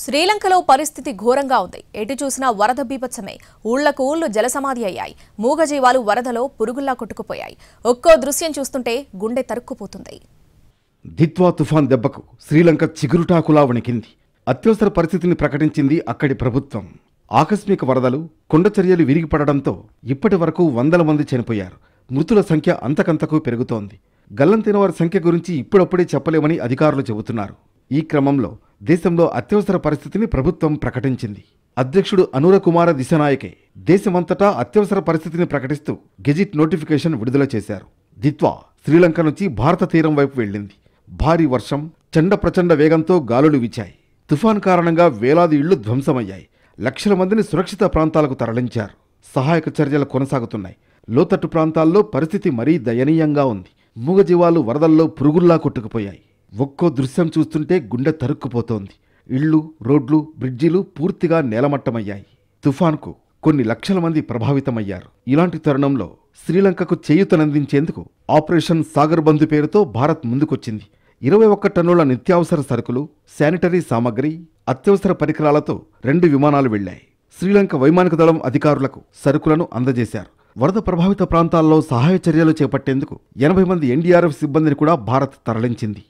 శ్రీలంకలో పరిస్థితి ఘోరంగా ఉంది. ఎటు చూసినా వరద బీభత్సమే. ఊళ్లకు ఊళ్లు జలసమాధి అయ్యాయి. మూగజీవాలు వరదలో పురుగుల్లా కొట్టుకుపోయాయి. ఒక్కో దృశ్యం చూస్తుంటే గుండె తరుక్కుపోతుంది. దిత్వా తుఫాన్ దెబ్బకు శ్రీలంక చిగురుటాకులా వణికింది. అత్యవసర పరిస్థితిని ప్రకటించింది అక్కడి ప్రభుత్వం. ఆకస్మిక వరదలు, కొండచర్యలు విరిగిపడడంతో ఇప్పటి వరకు వందల మంది చనిపోయారు. మృతుల సంఖ్య అంతకంతకు పెరుగుతోంది. గల్లంతైన వారి సంఖ్య గురించి ఇప్పుడప్పుడే చెప్పలేమని అధికారులు చెబుతున్నారు. ఈ క్రమంలో దేశంలో అత్యవసర పరిస్థితిని ప్రభుత్వం ప్రకటించింది. అధ్యక్షుడు అనుర కుమార దిశనాయకే దేశమంతటా అత్యవసర పరిస్థితిని ప్రకటిస్తూ గెజిట్ నోటిఫికేషన్ విడుదల చేశారు. దిత్వా శ్రీలంక నుంచి భారత తీరం వైపు వెళ్లింది. భారీ వర్షం, చండ ప్రచండ వేగంతో గాలులు వీచాయి. తుఫాన్ కారణంగా వేలాది ఇళ్లు ధ్వంసమయ్యాయి. లక్షల మందిని సురక్షిత ప్రాంతాలకు తరలించారు. సహాయక చర్యలు కొనసాగుతున్నాయి. లోతట్టు ప్రాంతాల్లో పరిస్థితి మరీ దయనీయంగా ఉంది. మూగజీవాలు వరదల్లో పురుగుల్లా కొట్టుకుపోయాయి. ఒక్కో దృశ్యం చూస్తుంటే గుండె తరుక్కుపోతోంది. ఇళ్లు, రోడ్లు, బ్రిడ్జిలు పూర్తిగా నేలమట్టమయ్యాయి. తుఫాన్కు కొన్ని లక్షల మంది ప్రభావితమయ్యారు. ఇలాంటి తరుణంలో శ్రీలంకకు చేయూతనందించేందుకు ఆపరేషన్ సాగర్ బంధు పేరుతో భారత్ ముందుకొచ్చింది. 21 టన్నుల నిత్యావసర సరుకులు, శానిటరీ సామగ్రి, అత్యవసర పరికరాలతో 2 విమానాలు వెళ్లాయి. శ్రీలంక వైమానిక దళం అధికారులకు సరుకులను అందజేశారు. వరద ప్రభావిత ప్రాంతాల్లో సహాయ చర్యలు చేపట్టేందుకు 80 మంది ఎన్డీఆర్ఎఫ్ సిబ్బందిని కూడా భారత్ తరలించింది.